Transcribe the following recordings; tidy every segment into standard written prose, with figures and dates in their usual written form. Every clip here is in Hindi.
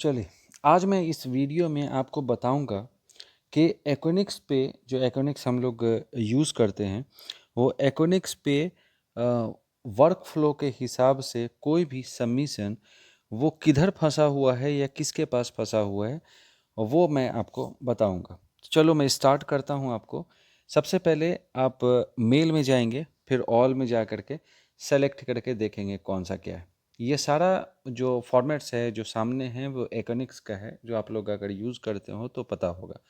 चलिए, आज मैं इस वीडियो में आपको बताऊंगा कि एकोनिक्स पे जो एकोनिक्स हम लोग यूज़ करते हैं, वो एकोनिक्स पे वर्क फ्लो के हिसाब से कोई भी सबमिशन वो किधर फंसा हुआ है या किसके पास फंसा हुआ है, वो मैं आपको बताऊंगा। चलो मैं स्टार्ट करता हूं आपको। सबसे पहले आप मेल में जाएंगे, फिर ऑल में जा करके सेलेक्ट करके देखेंगे कौन सा क्या है। ये सारा जो फॉर्मेट्स है जो सामने हैं वो एकोनिक्स का है, जो आप लोग अगर यूज़ करते हो तो पता होगा।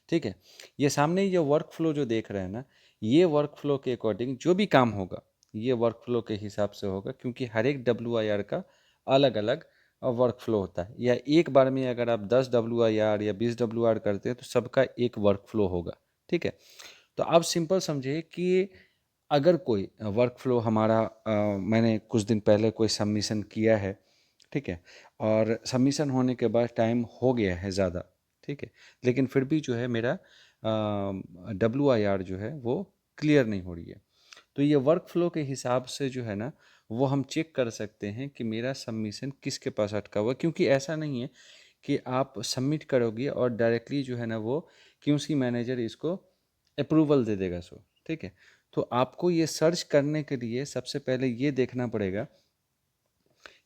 ठीक है, ये सामने ये वर्क फ्लो जो देख रहे हैं ना, ये वर्क फ्लो के अकॉर्डिंग जो भी काम होगा ये वर्क फ्लो के हिसाब से होगा, क्योंकि हर एक WIR का अलग अलग वर्क फ्लो होता है। या एक बार में अगर आप 10 WIR या 20 WIR करते हैं तो सबका एक वर्क फ्लो होगा। ठीक है, तो आप सिंपल समझिए कि अगर कोई वर्क फ्लो हमारा मैंने कुछ दिन पहले कोई सबमिशन किया है, ठीक है, और सबमिशन होने के बाद टाइम हो गया है ज़्यादा, ठीक है, लेकिन फिर भी जो है मेरा WIR जो है वो क्लियर नहीं हो रही है। तो ये वर्क फ्लो के हिसाब से जो है ना, वो हम चेक कर सकते हैं कि मेरा सबमिशन किसके पास अटका हुआ है। क्योंकि ऐसा नहीं है कि आप सबमिट करोगे और डायरेक्टली जो है ना वो QC मैनेजर इसको अप्रूवल दे देगा। सो ठीक है, तो आपको ये सर्च करने के लिए सबसे पहले ये देखना पड़ेगा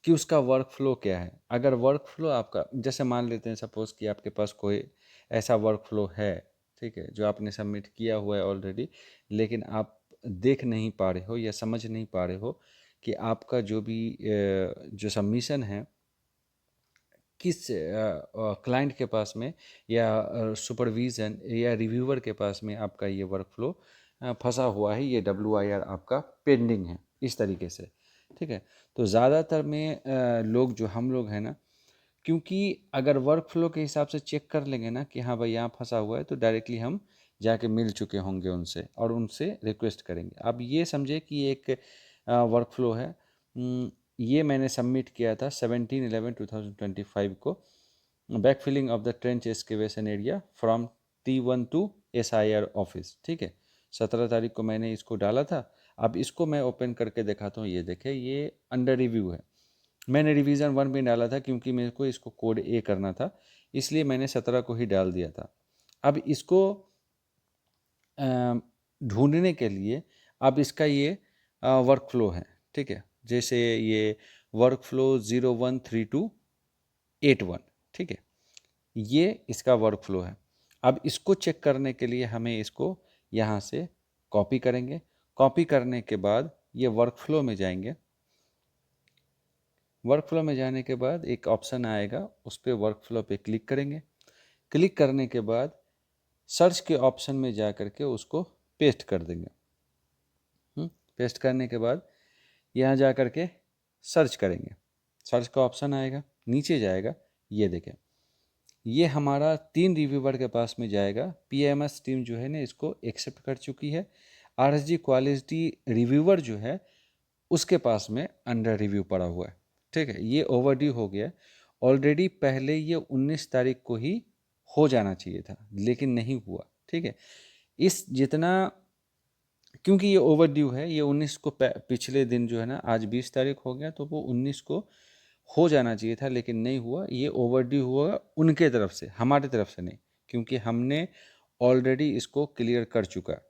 कि उसका वर्क फ्लो क्या है। अगर वर्क फ्लो आपका, जैसे मान लेते हैं सपोज़ कि आपके पास कोई ऐसा वर्क फ्लो है, ठीक है, जो आपने सबमिट किया हुआ है ऑलरेडी, लेकिन आप देख नहीं पा रहे हो या समझ नहीं पा रहे हो कि आपका जो भी जो सबमिशन है किस क्लाइंट के पास में या सुपरविज़न या रिव्यूअर के पास में आपका ये वर्क फ्लो फंसा हुआ है, ये WIR आपका पेंडिंग है, इस तरीके से। ठीक है, तो ज़्यादातर में लोग जो हम लोग हैं ना, क्योंकि अगर वर्क फ्लो के हिसाब से चेक कर लेंगे ना कि हाँ भाई यहाँ फंसा हुआ है, तो डायरेक्टली हम जाके मिल चुके होंगे उनसे और उनसे रिक्वेस्ट करेंगे। अब ये समझे कि एक वर्क फ्लो है, ये मैंने सबमिट किया था 17/11/2025 को, back filling of the trench excavation area from T1 to SIR office. ठीक है, 17 तारीख को मैंने इसको डाला था। अब इसको मैं ओपन करके दिखाता हूँ। ये देखें, ये अंडर रिव्यू है। मैंने रिवीजन 1 में डाला था क्योंकि मेरे को इसको कोड A करना था, इसलिए मैंने 17 को ही डाल दिया था। अब इसको ढूंढने के लिए अब इसका ये वर्क फ्लो है। ठीक है, जैसे ये वर्क फ्लो 013281, ठीक है, ये इसका वर्क फ्लो है। अब इसको चेक करने के लिए हमें इसको यहाँ से कॉपी करेंगे। कॉपी करने के बाद ये वर्क फ्लो में जाएंगे। वर्क फ्लो में जाने के बाद एक ऑप्शन आएगा, उस पर वर्क फ्लो पे क्लिक करेंगे। क्लिक करने के बाद सर्च के ऑप्शन में जा करके उसको पेस्ट कर देंगे। पेस्ट करने के बाद यहाँ जा करके सर्च करेंगे। सर्च का ऑप्शन आएगा, नीचे जाएगा, ये देखें, ये हमारा 3 रिव्यूवर के पास में जाएगा। PMS टीम जो है ना इसको एक्सेप्ट कर चुकी है। RSG क्वालिटी रिव्यूवर जो है उसके पास में अंडर रिव्यू पड़ा हुआ है। ठीक है, ये ओवरड्यू हो गया ऑलरेडी। पहले ये 19 तारीख को ही हो जाना चाहिए था, लेकिन नहीं हुआ। ठीक है, इस जितना, क्योंकि ये ओवरड्यू है, ये 19 को पिछले दिन जो है ना, आज 20 तारीख हो गया, तो वो 19 को हो जाना चाहिए था, लेकिन नहीं हुआ। ये ओवरड्यू हुआ उनके तरफ से, हमारे तरफ से नहीं, क्योंकि हमने ऑलरेडी इसको क्लियर कर चुका।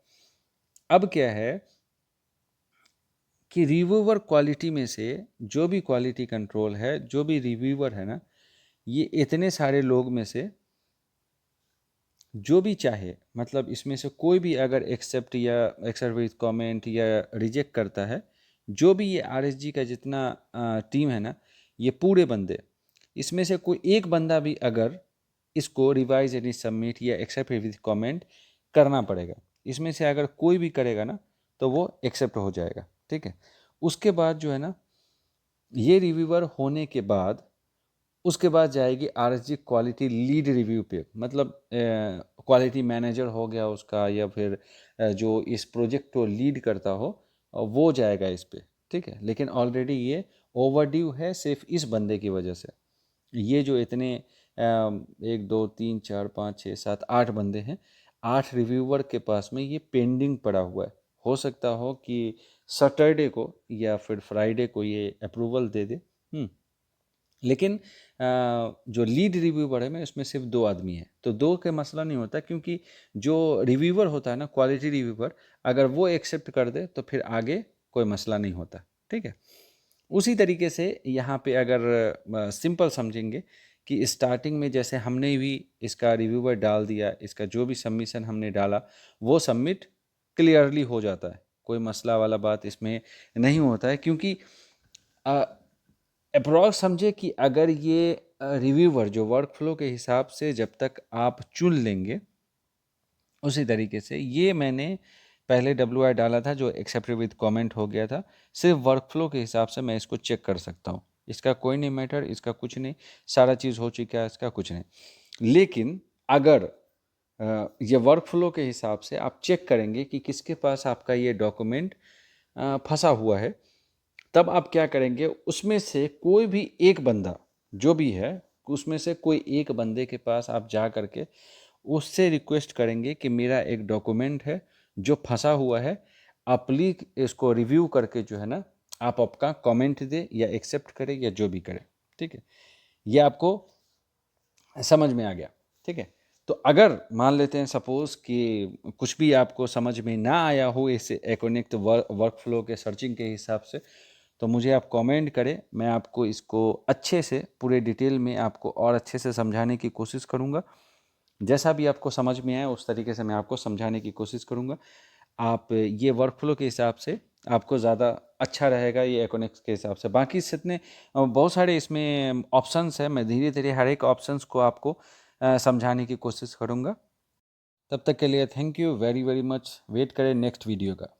अब क्या है कि रिव्यूअर क्वालिटी में से जो भी क्वालिटी कंट्रोल है, जो भी रिव्यूअर है ना, ये इतने सारे लोग में से जो भी चाहे, मतलब इसमें से कोई भी अगर एक्सेप्ट या एक्सेप्ट विद कमेंट या रिजेक्ट करता है, जो भी ये RSG का जितना टीम है ना, ये पूरे बंदे, इसमें से कोई एक बंदा भी अगर इसको रिवाइज एंड सबमिट या एक्सेप्ट विद कमेंट करना पड़ेगा। इसमें से अगर कोई भी करेगा ना तो वो एक्सेप्ट हो जाएगा। ठीक है, उसके बाद जो है ना, ये रिव्यूअर होने के बाद उसके बाद जाएगी RSG क्वालिटी लीड रिव्यू पे, मतलब क्वालिटी मैनेजर हो गया उसका, या फिर जो इस प्रोजेक्ट को लीड करता हो, वो जाएगा इस पे। ठीक है, लेकिन ऑलरेडी ये ओवरड्यू है सिर्फ इस बंदे की वजह से। ये जो इतने 1 2 3 4 5 6 7 8 बंदे हैं, 8 रिव्यूअर के पास में ये पेंडिंग पड़ा हुआ है। हो सकता हो कि सैटरडे को या फिर फ्राइडे को ये अप्रूवल दे दे। लेकिन जो लीड रिव्यूवर है मैं उसमें सिर्फ 2 आदमी हैं, तो 2 के मसला नहीं होता, क्योंकि जो रिव्यूवर होता है ना, क्वालिटी रिव्यूवर, अगर वो एक्सेप्ट कर दे तो फिर आगे कोई मसला नहीं होता, ठीक है। उसी तरीके से यहाँ पे अगर सिंपल समझेंगे कि स्टार्टिंग में जैसे हमने भी इसका रिव्यूवर डाल दिया, इसका जो भी सबमिशन हमने डाला वो सबमिट क्लियरली हो जाता है, कोई मसला वाला बात इसमें नहीं होता है, क्योंकि अप्रॉक्स समझे कि अगर ये रिव्यूवर जो वर्क फ्लो के हिसाब से जब तक आप चुन लेंगे, उसी तरीके से ये मैंने पहले WI डाला था जो एक्सेप्टेड विद कमेंट हो गया था, सिर्फ वर्क फ्लो के हिसाब से मैं इसको चेक कर सकता हूँ, इसका कोई नहीं मैटर, इसका कुछ नहीं, सारा चीज़ हो चुका है, इसका कुछ नहीं। लेकिन अगर ये वर्क फ्लो के हिसाब से आप चेक करेंगे कि किसके पास आपका ये डॉक्यूमेंट फंसा हुआ है, तब आप क्या करेंगे, उसमें से कोई भी एक बंदा जो भी है, उसमें से कोई एक बंदे के पास आप जा करके उससे रिक्वेस्ट करेंगे कि मेरा एक डॉक्यूमेंट है जो फंसा हुआ है, आप प्लीज इसको रिव्यू करके जो है ना आप आपका कमेंट दे या एक्सेप्ट करें या जो भी करें, ठीक है। ये आपको समझ में आ गया, ठीक है। तो अगर मान लेते हैं सपोज कि कुछ भी आपको समझ में ना आया हो इस एकोनिक वर्क फ्लो के सर्चिंग के हिसाब से, तो मुझे आप कमेंट करें, मैं आपको इसको अच्छे से पूरे डिटेल में आपको और अच्छे से समझाने की कोशिश करूँगा। जैसा भी आपको समझ में आए उस तरीके से मैं आपको समझाने की कोशिश करूँगा। आप ये वर्क फ्लो के हिसाब से आपको ज़्यादा अच्छा रहेगा ये एकोनिक्स के हिसाब से। बाकी जितने बहुत सारे इसमें ऑप्शंस हैं, मैं धीरे धीरे हर एक ऑप्शंस को आपको समझाने की कोशिश करूँगा। तब तक के लिए thank you very very much. Wait करें नेक्स्ट वीडियो का।